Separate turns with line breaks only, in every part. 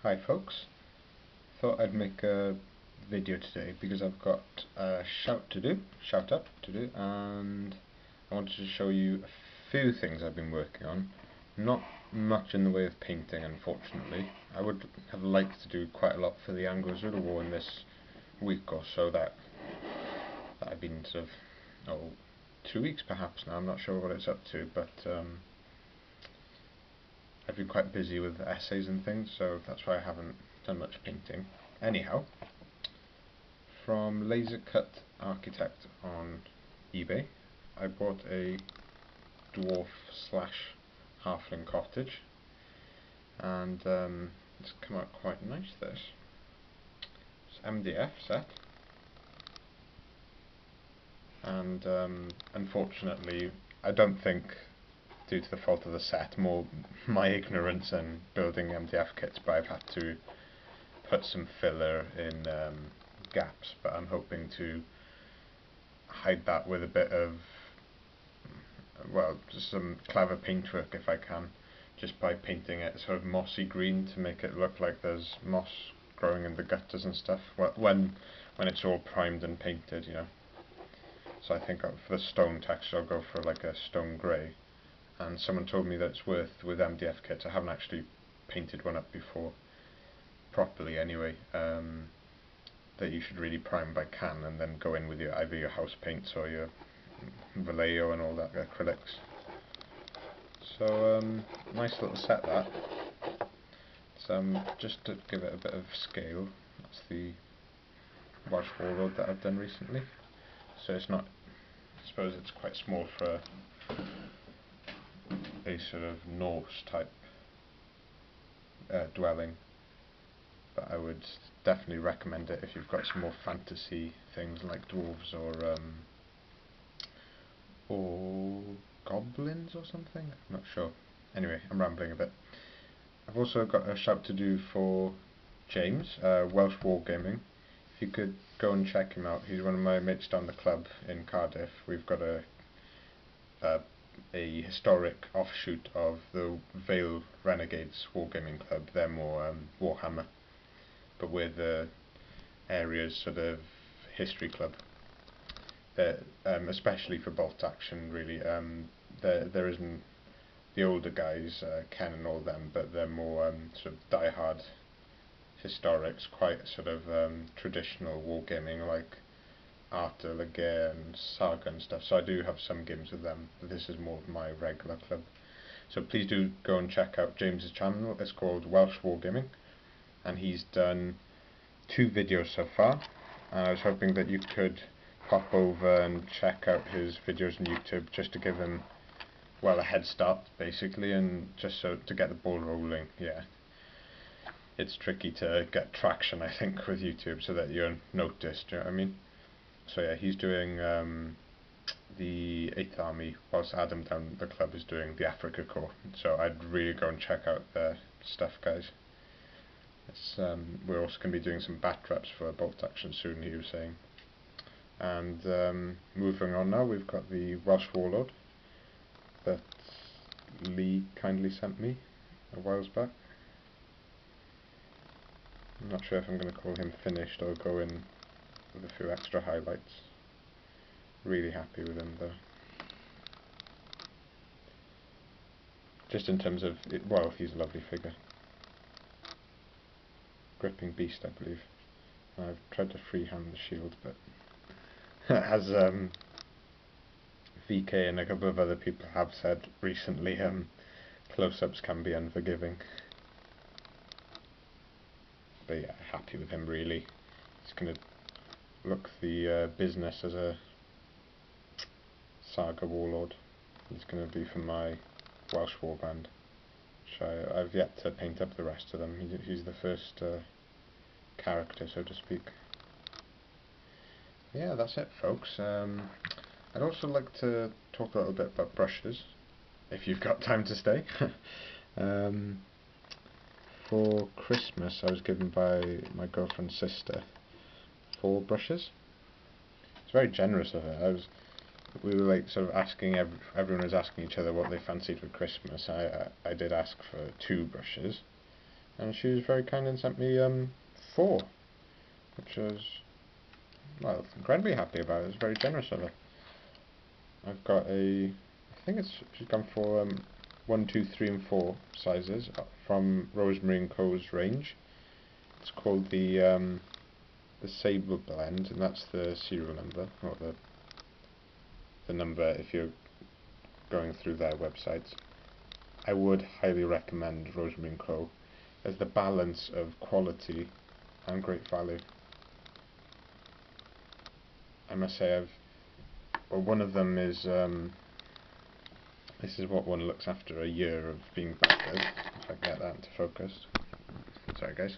Hi folks, thought I'd make a video today because I've got a shout out to do, and I wanted to show you a few things I've been working on. Not much in the way of painting, unfortunately. I would have liked to do quite a lot for the Anglo-Zulu War in this week or so that I've been sort of 2 weeks perhaps now. I'm not sure what it's up to, but I've been quite busy with essays and things, so that's why I haven't done much painting. Anyhow, from Laser Cut Architect on eBay, I bought a dwarf slash halfling cottage, and it's come out quite nice. This it's MDF set, and unfortunately, I don't think, due to the fault of the set, more my ignorance in building MDF kits, but I've had to put some filler in gaps, but I'm hoping to hide that with a bit of, well, just some clever paintwork if I can, just by painting it sort of mossy green to make it look like there's moss growing in the gutters and stuff, when it's all primed and painted, you know. So I think for the stone texture I'll go for like a stone grey, and someone told me that it's worth, with MDF kits, I haven't actually painted one up before, properly anyway, that you should really prime by can and then go in with either your house paints or your Vallejo and all that, acrylics. So nice little set that. Just to give it a bit of scale, that's the Welsh Warlord that I've done recently. So it's not, I suppose it's quite small for a sort of Norse type dwelling, but I would definitely recommend it if you've got some more fantasy things like dwarves or goblins or something. I'm not sure. Anyway, I'm rambling a bit. I've also got a shout to do for James, Welsh Wargaming. If you could go and check him out, he's one of my mates down the club in Cardiff. We've got a historic offshoot of the Vale Renegades Wargaming Club. They're more Warhammer, but we're the area's sort of history club. Especially for bolt action, really. There isn't the older guys, Ken and all them, but they're more sort of die-hard historics, quite sort of traditional wargaming, like Art de la Guerre and Saga and stuff. So I do have some games with them, but this is more of my regular club. So please do go and check out James's channel. It's called Welsh Wargaming, and he's done 2 videos so far, and I was hoping that you could pop over and check out his videos on YouTube, just to give him, well, a head start basically, and just so to get the ball rolling. Yeah, it's tricky to get traction, I think, with YouTube, so that you're noticed, you know what I mean? So yeah, he's doing the 8th Army, whilst Adam down the club is doing the Africa Corps. So I'd really go and check out their stuff, guys. We're also going to be doing some bat traps for bolt action soon, he was saying. And moving on now, we've got the Welsh Warlord that Lee kindly sent me a whiles back. I'm not sure if I'm going to call him finished or go in with a few extra highlights. Really happy with him though. Just in terms of, well, he's a lovely figure. Gripping beast, I believe. I've tried to freehand the shield, but as VK and a couple of other people have said recently, close-ups can be unforgiving. But yeah, happy with him really. He's going to look the business as a Saga Warlord. He's going to be from my Welsh Warband, which I've yet to paint up the rest of them. He's the first character, so to speak. Yeah, that's it, folks. I'd also like to talk a little bit about brushes, if you've got time to stay. For Christmas, I was given by my girlfriend's sister 4 brushes. It's very generous of her. We were like sort of asking, everyone was asking each other what they fancied for Christmas. I did ask for 2 brushes, and she was very kind and sent me 4, which was, well, incredibly happy about. It was very generous of her. I've got I think she's gone for 1, 2, 3 and 4 sizes from Rosemary & Co.'s range. It's called the Sable Blend, and that's the serial number, or the number if you're going through their website. I would highly recommend Rosemary & Co. as the balance of quality and great value. I must say one of them is, this is what one looks after a year of being back with, if I can get that into focus. Sorry guys.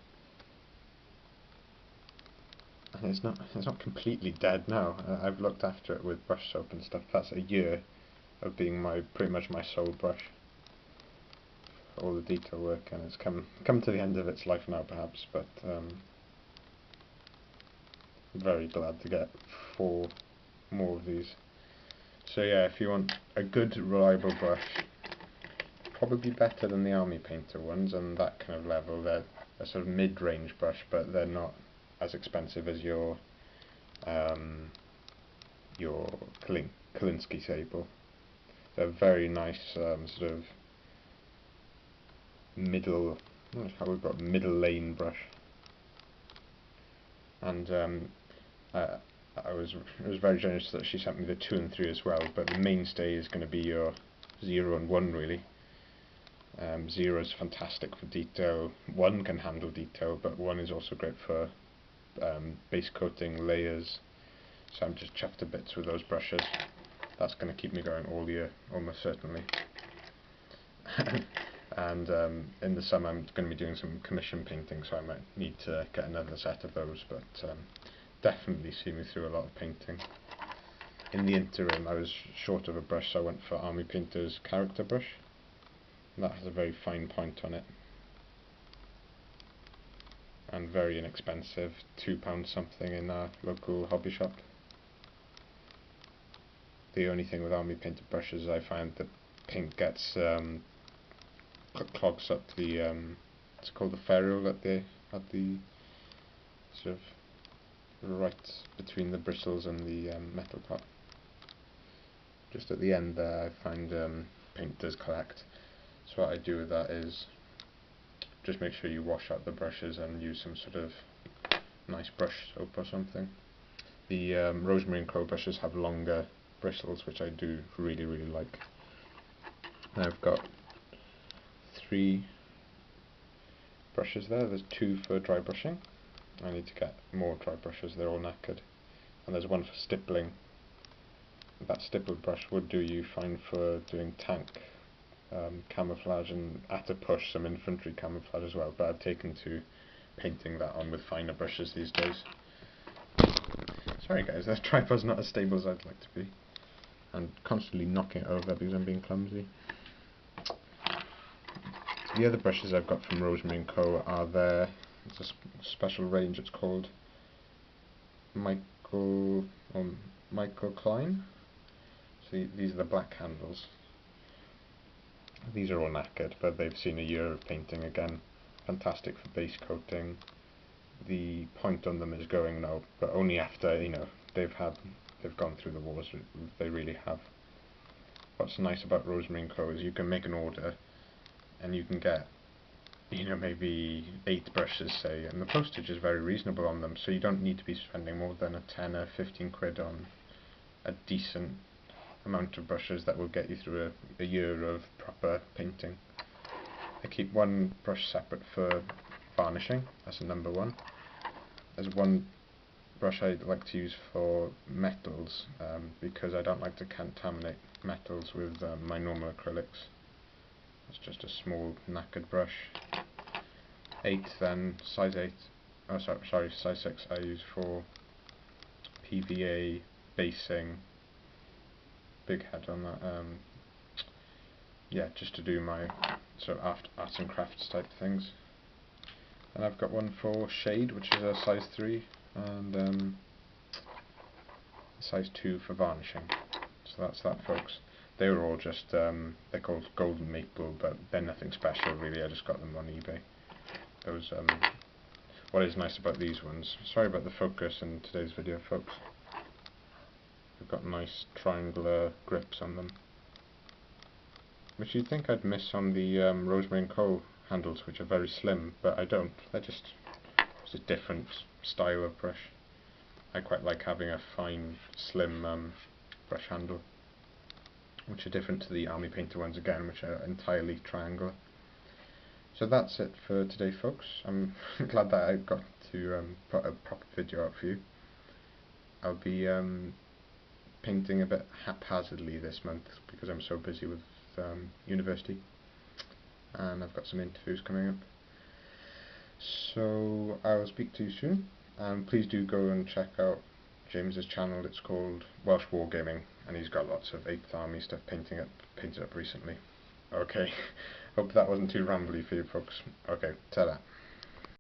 And it's not completely dead now. I've looked after it with brush soap and stuff. That's a year of being pretty much my sole brush. All the detail work, and it's come to the end of its life now perhaps, but I'm very glad to get 4 more of these. So yeah, if you want a good reliable brush, probably better than the Army Painter ones and that kind of level. They're a sort of mid-range brush, but they're not as expensive as your Kolinsky Sable. They're very nice sort of middle lane brush, and it was very generous that she sent me the 2 and 3 as well, but the mainstay is going to be your 0 and 1 really. 0 is fantastic for detail, 1 can handle detail, but 1 is also great for base coating, layers, so I'm just chuffed to bits with those brushes. That's going to keep me going all year, almost certainly. And in the summer I'm going to be doing some commission painting, so I might need to get another set of those, but definitely see me through a lot of painting. In the interim I was short of a brush, so I went for Army Painter's character brush. That has a very fine point on it, and very inexpensive, £2 something in our local hobby shop. The only thing with Army Painter brushes is I find the paint gets clogs up the it's called the ferrule at the sort of right between the bristles and the metal part. Just at the end there I find paint does collect. So what I do with that is just make sure you wash out the brushes and use some sort of nice brush soap or something. The Rosemary & Co. brushes have longer bristles, which I do really like. And I've got 3 brushes there. There's 2 for dry brushing. I need to get more dry brushes, they're all knackered. And there's 1 for stippling. That stippled brush would do you fine for doing tank camouflage, and at a push some infantry camouflage as well, but I've taken to painting that on with finer brushes these days. Sorry guys, this tripod's not as stable as I'd like to be. I'm constantly knocking it over because I'm being clumsy. The other brushes I've got from Rosemary & Co. are it's a special range, it's called Michael Klein. So these are the black handles. These are all knackered, but they've seen a year of painting again. Fantastic for base coating. The point on them is going now, but only after, you know, they've gone through the wars. They really have. What's nice about Rosemary & Co. is you can make an order and you can get, you know, maybe 8 brushes, say, and the postage is very reasonable on them, so you don't need to be spending more than a 10 or 15 quid on a decent amount of brushes that will get you through a year of proper painting. I keep 1 brush separate for varnishing, that's a number 1. There's 1 brush I like to use for metals, because I don't like to contaminate metals with my normal acrylics. It's just a small knackered brush. 8 then, size 8, oh sorry, size 6 I use for PVA, basing, big head on that, yeah, just to do my sort of arts and crafts type things. And I've got 1 for shade, which is a size 3, and size 2 for varnishing. So that's that, folks. They were all just, they're called golden maple, but they're nothing special really, I just got them on eBay. those what is nice about these ones. Sorry about the focus in today's video, folks. They've got nice triangular grips on them, which you'd think I'd miss on the Rosemary & Co handles, which are very slim, but I don't. They're just a different style of brush. I quite like having a fine, slim brush handle, which are different to the Army Painter ones again, which are entirely triangular. So that's it for today, folks. I'm glad that I got to put a proper video out for you. I'll be painting a bit haphazardly this month because I'm so busy with university, and I've got some interviews coming up. So I will speak to you soon, and please do go and check out James's channel. It's called Welsh Wargaming, and he's got lots of 8th Army stuff painted up recently. Okay, hope that wasn't too rambly for you folks. Okay, ta-da.